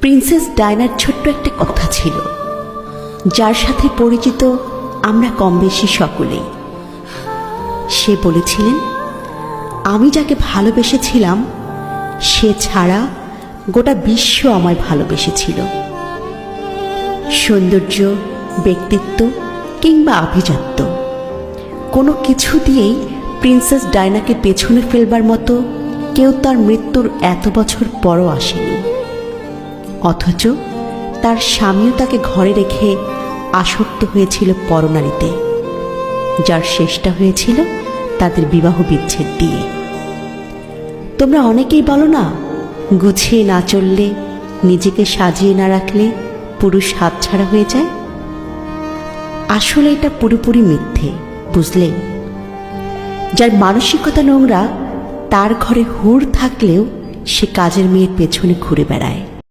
Princess ডায়নার ছোট্ট একটা কথা ছিল, যার সাথে পরিচিত আমরা কম বেশি সকলেই। সে বলেছিলেন, আমি যাকে ভালোবেসেছিলাম সে ছাড়া গোটা বিশ্ব আমায় ভালোবেসেছিল। সৌন্দর্য, ব্যক্তিত্ব কিংবা আভিজাত্য কোনো কিছু দিয়েই প্রিন্সেস ডায়নাকে পেছনে ফেলবার মতো কেউ তার মৃত্যুর এত বছর পরও আসেনি। অথচ তার স্বামীও তাকে ঘরে রেখে আসক্ত হয়েছিল পরনারীতে, যার শেষটা হয়েছিল তাদের বিবাহ বিচ্ছেদ দিয়ে। তোমরা অনেকেই বলো না, গুছিয়ে না চললে, নিজেকে সাজিয়ে না রাখলে পুরুষ হাতছাড়া হয়ে যায়। আসলে এটা পুরোপুরি মিথ্যে, বুঝলে? যার মানসিকতা নোংরা তার ঘরে হুড় থাকলেও সে কাজের মেয়ের পেছনে ঘুরে বেড়ায়।